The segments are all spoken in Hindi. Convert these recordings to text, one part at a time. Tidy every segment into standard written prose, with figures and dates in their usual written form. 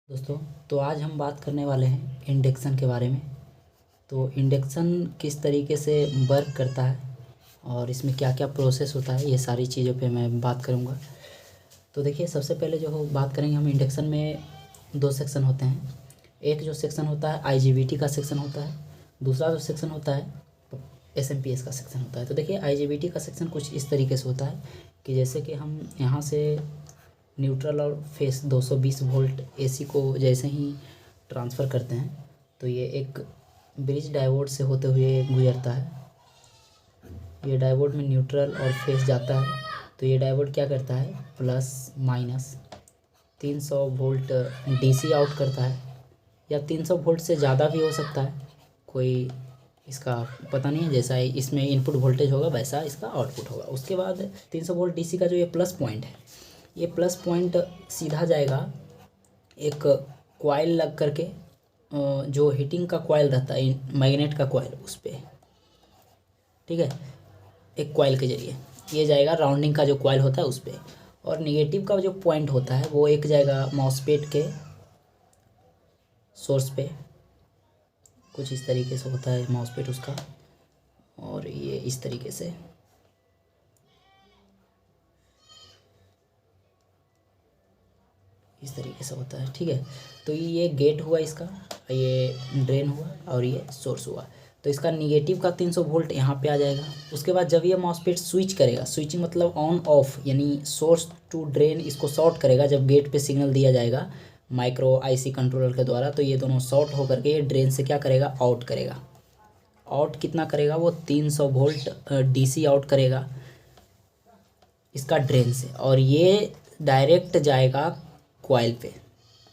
दोस्तों, तो आज हम बात करने वाले हैं इंडक्शन के बारे में। तो इंडक्शन किस तरीके से वर्क करता है और इसमें क्या क्या प्रोसेस होता है, ये सारी चीज़ों पे मैं बात करूँगा। तो देखिए, सबसे पहले जो बात करेंगे हम, इंडक्शन में दो सेक्शन होते हैं। एक जो सेक्शन होता है आईजीबीटी का सेक्शन होता है, दूसरा जो सेक्शन होता है एसएमपीएस का सेक्शन होता है। तो देखिए, आईजीबीटी का सेक्शन कुछ इस तरीके से होता है कि जैसे कि हम यहाँ से न्यूट्रल और फेस 220 वोल्ट एसी को जैसे ही ट्रांसफ़र करते हैं तो ये एक ब्रिज डायोड से होते हुए गुजरता है। ये डायोड में न्यूट्रल और फेस जाता है, तो ये डायोड क्या करता है, plus minus 300 volt DC out करता है, या 300 वोल्ट से ज़्यादा भी हो सकता है, कोई इसका पता नहीं है। जैसा इसमें इनपुट वोल्टेज होगा वैसा इसका आउटपुट होगा। उसके बाद 300 वोल्ट डीसी का जो ये प्लस पॉइंट है, ये प्लस पॉइंट सीधा जाएगा एक कॉइल लग करके, जो हीटिंग का कॉइल रहता है, मैग्नेट का कॉइल, उस पर, ठीक है, एक कॉइल के जरिए ये जाएगा, राउंडिंग का जो कॉइल होता है उस पर। और नेगेटिव का जो पॉइंट होता है वो एक जाएगा मॉसफेट के सोर्स पे। कुछ इस तरीके से होता है मॉसफेट उसका, और ये इस तरीके से इस तरीके से होता है, ठीक है। तो ये गेट हुआ इसका, ये ड्रेन हुआ और ये सोर्स हुआ। तो इसका निगेटिव का 300 वोल्ट यहाँ पे आ जाएगा। उसके बाद जब ये मॉसफेट स्विच करेगा, स्विचिंग मतलब ऑन ऑफ, यानी सोर्स टू ड्रेन इसको शॉर्ट करेगा जब गेट पे सिग्नल दिया जाएगा माइक्रो आईसी कंट्रोलर के द्वारा। तो ये दोनों शॉर्ट होकर के ये ड्रेन से क्या करेगा, आउट करेगा। आउट कितना करेगा, वो 300 वोल्ट डीसी आउट करेगा इसका ड्रेन से, और ये डायरेक्ट जाएगा कॉइल पे,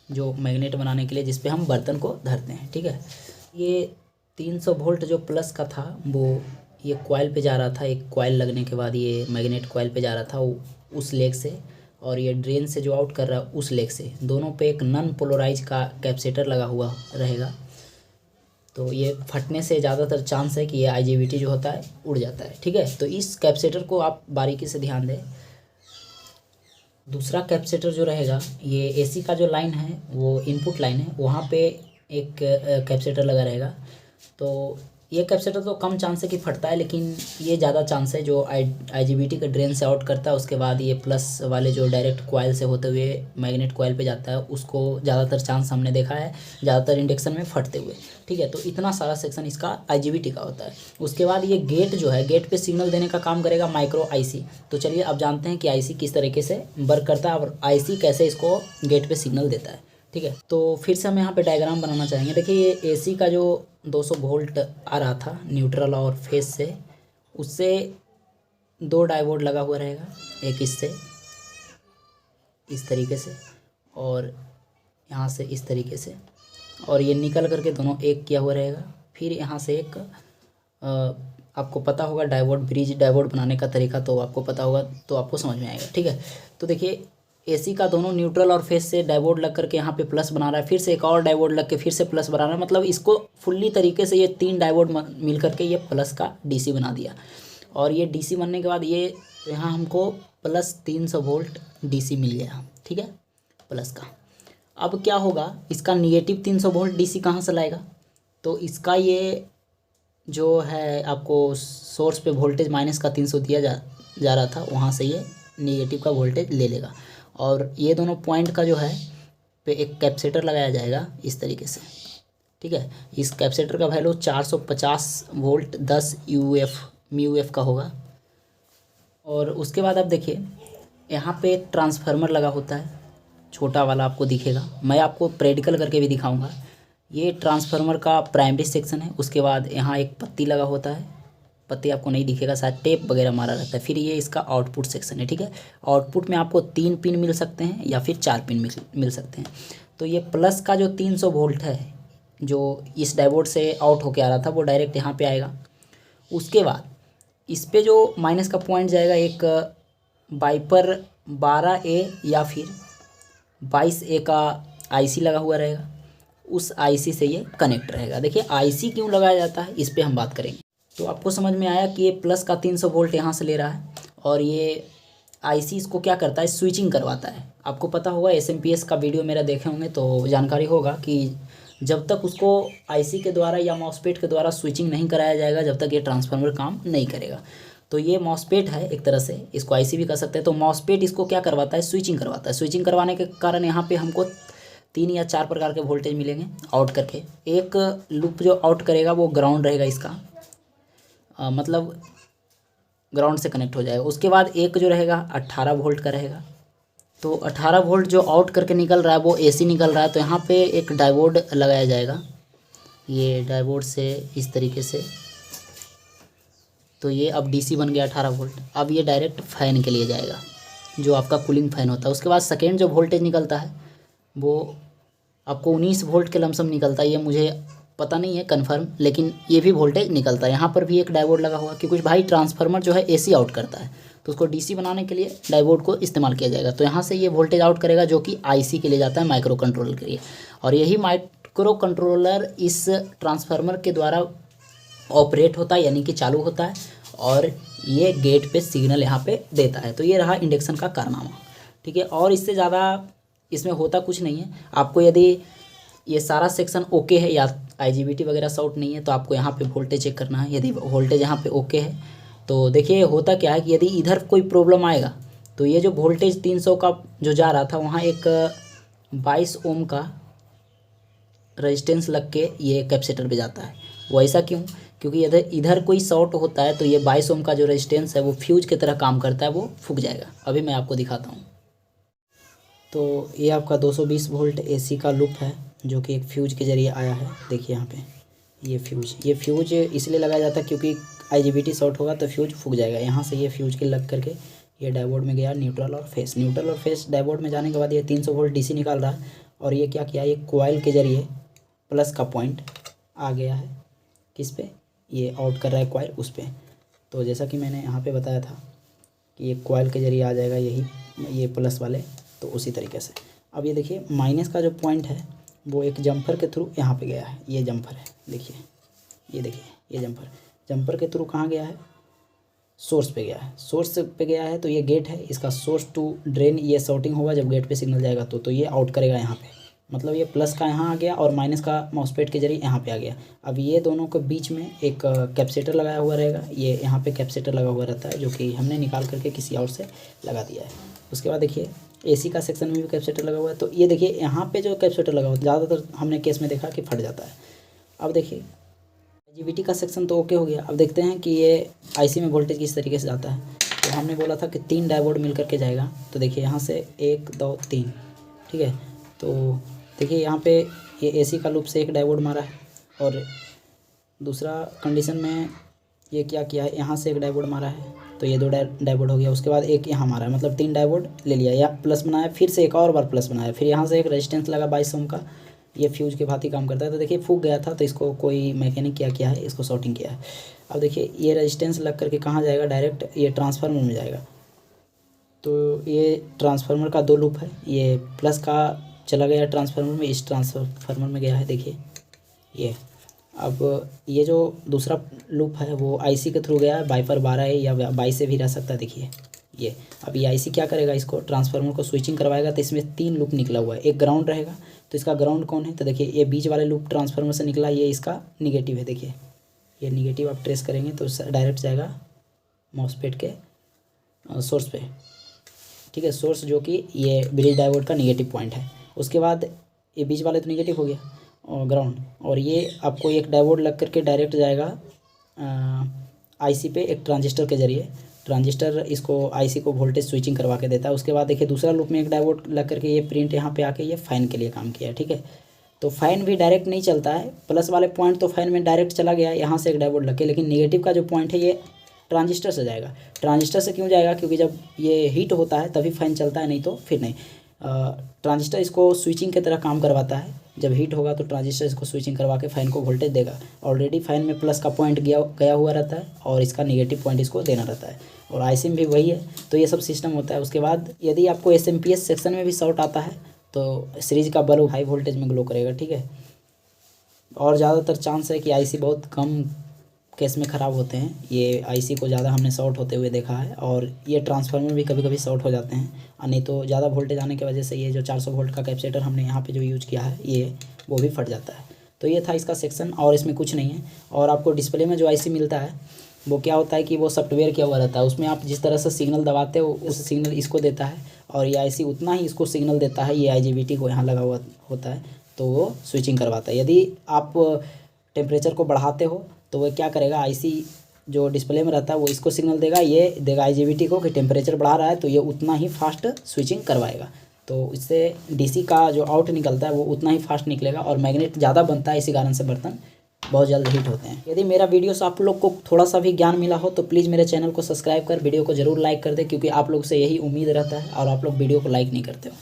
जो मैग्नेट बनाने के लिए जिस पे हम बर्तन को धरते हैं, ठीक है। ये 300 वोल्ट जो प्लस का था वो ये कॉइल पे जा रहा था, एक कॉइल लगने के बाद ये मैग्नेट कॉइल पे जा रहा था वो उस लेग से, और ये ड्रेन से जो आउट कर रहा है उस लेग से। दोनों पे एक नॉन पोलराइज का कैपेसिटर लगा हुआ रहेगा। तो ये फटने से ज़्यादातर चांस है कि ये आईजीबीटी जो होता है उड़ जाता है, ठीक है। तो इस कैपेसिटर को आप बारीकी से ध्यान दें। दूसरा कैपेसिटर जो रहेगा, ये एसी का जो लाइन है वो इनपुट लाइन है, वहाँ पे एक कैपेसिटर लगा रहेगा। तो ये कैपेसिटर तो कम चांस है कि फटता है, लेकिन ये ज़्यादा चांस है जो आईजीबीटी का ड्रेन से आउट करता है, उसके बाद ये प्लस वाले जो डायरेक्ट कॉइल से होते हुए मैग्नेट कॉइल पे जाता है, उसको ज़्यादातर चांस हमने देखा है ज़्यादातर इंडक्शन में फटते हुए, ठीक है। तो इतना सारा सेक्शन इसका आईजीबीटी का होता है। उसके बाद ये गेट जो है, गेट पे सिग्नल देने का काम करेगा माइक्रो आईसी। तो चलिए अब जानते हैं कि आईसी किस तरीके से वर्क करता है और आईसी कैसे इसको गेट पे सिग्नल देता है, ठीक है। तो फिर से हम यहाँ पे डायग्राम बनाना चाहेंगे। देखिए, ये एसी का जो 200 वोल्ट आ रहा था न्यूट्रल और फेस से, उससे दो डायोड लगा हुआ रहेगा, एक इससे इस तरीके से और यहाँ से इस तरीके से, और ये निकल करके दोनों एक किया हुआ रहेगा। फिर यहाँ से एक आपको पता होगा डायोड, ब्रिज डायोड बनाने का तरीका तो आपको पता होगा, तो आपको समझ में आएगा, ठीक है। तो देखिए, एसी का दोनों न्यूट्रल और फेस से डायोड लग करके यहाँ पे प्लस बना रहा है, फिर से एक और डायोड लग के फिर से प्लस बना रहा है। मतलब इसको फुल्ली तरीके से ये 3 डायोड मिल करके ये प्लस का डीसी बना दिया। और ये डीसी बनने के बाद ये यहाँ हमको प्लस 300 वोल्ट डीसी मिल गया, ठीक है, प्लस का। अब क्या होगा, इसका निगेटिव 300 वोल्ट डीसी कहाँ से लाएगा, तो इसका ये जो है आपको सोर्स पे वोल्टेज माइनस का 300 दिया जा रहा था, वहाँ से ये निगेटिव का वोल्टेज ले लेगा। और ये दोनों पॉइंट का जो है पे एक कैपेसिटर लगाया जाएगा इस तरीके से, ठीक है। इस कैपेसिटर का वैल्यू 450 वोल्ट 10 म्यू का होगा। और उसके बाद आप देखिए, यहाँ पे एक ट्रांसफार्मर लगा होता है, छोटा वाला आपको दिखेगा, मैं आपको प्रैक्टिकल करके भी दिखाऊंगा। ये ट्रांसफार्मर का प्राइमरी सेक्शन है। उसके बाद यहाँ एक पत्ती लगा होता है, पत्ती आपको नहीं दिखेगा, शायद टेप वगैरह मारा रहता है। फिर ये इसका आउटपुट सेक्शन है, ठीक है। आउटपुट में आपको 3 पिन मिल सकते हैं या फिर 4 पिन मिल सकते हैं। तो ये प्लस का जो 300 वोल्ट है जो इस डायोड से आउट होके आ रहा था, वो डायरेक्ट यहाँ पे आएगा। उसके बाद इस पे जो माइनस का पॉइंट जाएगा, एक वाइपर 12A या फिर 22A का आईसी लगा हुआ रहेगा, उस आईसी से ये कनेक्ट रहेगा। देखिए, आईसी क्यों लगाया जाता है, इस पर हम बात करेंगे। तो आपको समझ में आया कि ये प्लस का 300 वोल्ट यहाँ से ले रहा है, और ये आईसी इसको क्या करता है, स्विचिंग करवाता है। आपको पता होगा, एसएमपीएस का वीडियो मेरा देखे होंगे तो जानकारी होगा कि जब तक उसको आईसी के द्वारा या मॉसफेट के द्वारा स्विचिंग नहीं कराया जाएगा, जब तक ये ट्रांसफार्मर काम नहीं करेगा। तो ये मॉसफेट है एक तरह से, इसको आईसी भी कह सकते हैं। तो मॉसफेट इसको क्या करवाता है, स्विचिंग करवाता है। स्विचिंग करवाने के कारण यहाँ पे हमको 3 या 4 प्रकार के वोल्टेज मिलेंगे आउट करके। एक लूप जो आउट करेगा वो ग्राउंड रहेगा इसका, मतलब ग्राउंड से कनेक्ट हो जाएगा। उसके बाद एक जो रहेगा 18 वोल्ट का रहेगा। तो 18 वोल्ट जो आउट करके निकल रहा है वो एसी निकल रहा है। तो यहाँ पे एक डायोड लगाया जाएगा, ये डायोड से इस तरीके से। तो ये अब डीसी बन गया 18 वोल्ट। अब ये डायरेक्ट फ़ैन के लिए जाएगा, जो आपका कूलिंग फ़ैन होता है। उसके बाद सेकेंड जो वोल्टेज निकलता है वो आपको 19 वोल्ट के लमसम निकलता है। ये मुझे पता नहीं है कन्फर्म, लेकिन ये भी वोल्टेज निकलता है। यहाँ पर भी एक डायोड लगा हुआ, क्योंकि भाई ट्रांसफार्मर जो है एसी आउट करता है, तो उसको डीसी बनाने के लिए डायोड को इस्तेमाल किया जाएगा। तो यहाँ से ये वोल्टेज आउट करेगा, जो कि आईसी के लिए जाता है, माइक्रो कंट्रोलर के लिए। और यही माइक्रो कंट्रोलर इस ट्रांसफार्मर के द्वारा ऑपरेट होता है, यानी कि चालू होता है, और ये गेट पे सिग्नल यहाँ पे देता है। तो ये रहा इंडक्शन का कारनामा, ठीक है। और इससे ज़्यादा इसमें होता कुछ नहीं है। आपको यदि ये सारा सेक्शन ओके है या आईजीबीटी वगैरह शॉर्ट नहीं है, तो आपको यहाँ पे वोल्टेज चेक करना है। यदि वोल्टेज यहाँ पे ओके है तो देखिए होता क्या है कि यदि इधर कोई प्रॉब्लम आएगा तो ये जो वोल्टेज 300 का जो जा रहा था, वहाँ एक 22 ओम का रेजिस्टेंस लग के ये कैपेसिटर पे जाता है। वो ऐसा क्यों? क्योंकि इधर इधर कोई शॉर्ट होता है तो ये 22 ओम का जो रेजिस्टेंस है वो फ्यूज की तरह काम करता है, वो फूक जाएगा। अभी मैं आपको दिखाता हूँ। तो ये आपका 220 वोल्ट एसी का लूप है, जो कि एक फ्यूज के ज़रिए आया है। देखिए यहाँ पे ये फ्यूज इसलिए लगाया जाता है क्योंकि आईजीबीटी शॉर्ट होगा तो फ्यूज फूक जाएगा। यहाँ से ये फ्यूज के लग करके ये डायोड में गया, न्यूट्रल और फेस डायोड में जाने के बाद ये 300 वोल्ट डीसी निकाल रहा है। और ये क्या किया, ये कॉइल के ज़रिए प्लस का पॉइंट आ गया है किस पे, ये आउट कर रहा है कॉइल उस पे। तो जैसा कि मैंने यहाँ पे बताया था कि ये कॉइल के ज़रिए आ जाएगा यही, ये प्लस वाले। तो उसी तरीके से अब ये देखिए माइनस का जो पॉइंट है वो एक जंपर के थ्रू यहाँ पे गया है। ये जंपर है, देखिए, ये देखिए, ये जंपर के थ्रू कहाँ गया है, सोर्स पे गया है। सोर्स पे गया है तो ये गेट है, इसका सोर्स टू ड्रेन ये शॉर्टिंग होगा जब गेट पे सिग्नल जाएगा तो ये आउट करेगा यहाँ पे। मतलब ये प्लस का यहाँ आ गया और माइनस का मॉसफेट के जरिए यहाँ पे आ गया। अब ये दोनों के बीच में एक कैपेसिटर लगाया हुआ रहेगा। ये यहाँ पे कैपेसिटर लगा हुआ रहता है, जो कि हमने निकाल करके किसी और से लगा दिया है। उसके बाद देखिए एसी का सेक्शन में भी कैपेसिटर लगा हुआ है। तो ये देखिए यहाँ पे जो कैपेसिटर लगा हुआ है ज़्यादातर हमने केस में देखा कि फट जाता है। अब देखिए आईजीबीटी का सेक्शन तो ओके हो गया। अब देखते हैं कि ये आईसी में वोल्टेज किस तरीके से जाता है। तो हमने बोला था कि 3 डायोड मिल करके जाएगा। तो देखिए यहाँ से 1 2 3, ठीक है। तो देखिए यहाँ पे ये एसी का लूप से एक डायोड मारा है, और दूसरा कंडीशन में ये क्या किया है, यहाँ से एक डायोड मारा है। तो ये 2 डायोड हो गया। उसके बाद एक यहाँ मारा है, मतलब 3 डायोड ले लिया, या प्लस बनाया, फिर से एक और बार प्लस बनाया, फिर यहाँ से एक रेजिस्टेंस लगा 22 ओम का। ये फ्यूज के भांति काम करता है। तो देखिए फूक गया था, तो इसको कोई मैकेनिक क्या किया है, इसको शॉर्टिंग किया है। अब देखिए ये रेजिस्टेंस लग करके कहाँ जाएगा, डायरेक्ट ये ट्रांसफार्मर में जाएगा। तो ये ट्रांसफार्मर का 2 लूप है, ये प्लस का चला गया ट्रांसफार्मर में, इस ट्रांसफार्मर में गया है। देखिए ये अब ये जो दूसरा लूप है वो आईसी के थ्रू गया है, बाई पर 12 है या 22 से भी रह सकता है। देखिए ये अब ये आईसी क्या करेगा, इसको ट्रांसफार्मर को स्विचिंग करवाएगा। तो इसमें 3 लूप निकला हुआ है, एक ग्राउंड रहेगा। तो इसका ग्राउंड कौन है, तो देखिए ये बीच वाले लूप ट्रांसफार्मर से निकला, ये इसका निगेटिव है। देखिए ये निगेटिव आप ट्रेस करेंगे तो डायरेक्ट जाएगा मॉसफेट के सोर्स पे, ठीक है। सोर्स जो कि ये ब्रिज डायोड का निगेटिव पॉइंट है। उसके बाद ये बीच वाले तो निगेटिव हो गया और ग्राउंड, और ये आपको एक डायोड लग करके डायरेक्ट जाएगा आईसी पे एक ट्रांजिस्टर के जरिए। ट्रांजिस्टर इसको आईसी को वोल्टेज स्विचिंग करवा के देता है। उसके बाद देखिए दूसरा लूप में एक डायोड लग करके ये प्रिंट यहाँ पे आके ये फ़ैन के लिए काम किया है, ठीक है। तो फ़ैन भी डायरेक्ट नहीं चलता है, प्लस वाले पॉइंट तो फ़ैन में डायरेक्ट चला गया यहाँ से एक डायोड लग के, लेकिन निगेटिव का जो पॉइंट है ये ट्रांजिस्टर से जाएगा। ट्रांजिस्टर से क्यों जाएगा, क्योंकि जब ये हीट होता है तभी फ़ैन चलता है, नहीं तो फिर नहीं। ट्रांजिस्टर इसको स्विचिंग की तरह काम करवाता है। जब हीट होगा तो ट्रांजिस्टर इसको स्विचिंग करवा के फ़ैन को वोल्टेज देगा। ऑलरेडी फ़ैन में प्लस का पॉइंट गया हुआ रहता है और इसका निगेटिव पॉइंट इसको देना रहता है, और आईसी में भी वही है। तो ये सब सिस्टम होता है। उसके बाद यदि आपको एसएमपीएस सेक्शन में भी शॉर्ट आता है तो सीरीज का बल्ब हाई वोल्टेज में ग्लो करेगा, ठीक है। और ज़्यादातर चांस है कि आईसी बहुत कम केस में ख़राब होते हैं। ये आईसी को ज़्यादा हमने शॉर्ट होते हुए देखा है, और ये ट्रांसफार्मर भी कभी कभी शॉर्ट हो जाते हैं, और नहीं तो ज़्यादा वोल्टेज आने की वजह से ये जो 400 वोल्ट का कैपेसिटर हमने यहाँ पे जो यूज किया है ये वो भी फट जाता है। तो ये था इसका सेक्शन, और इसमें कुछ नहीं है। और आपको डिस्प्ले में जो आईसी मिलता है वो क्या होता है कि वो सॉफ्टवेयर किया हुआ रहता है, उसमें आप जिस तरह से सिग्नल दबाते हो उस सिग्नल इसको देता है, और ये आईसी उतना ही इसको सिग्नल देता है। ये IGBT को यहाँ लगा हुआ होता है, तो वो स्विचिंग करवाता है। यदि आप टेम्परेचर को बढ़ाते हो तो वो क्या करेगा, आईसी जो डिस्प्ले में रहता है वो इसको सिग्नल देगा, ये देगा IGBT को कि टेम्परेचर बढ़ा रहा है, तो ये उतना ही फास्ट स्विचिंग करवाएगा। तो इससे डीसी का जो आउट निकलता है वो उतना ही फास्ट निकलेगा, और मैग्नेट ज़्यादा बनता है, इसी कारण से बर्तन बहुत जल्द हीट होते हैं। यदि मेरा वीडियो से आप लोग को थोड़ा सा भी ज्ञान मिला हो तो प्लीज़ मेरे चैनल को सब्सक्राइब कर वीडियो को ज़रूर लाइक कर दे, क्योंकि आप लोग से यही उम्मीद रहता है और आप लोग वीडियो को लाइक नहीं करते हो।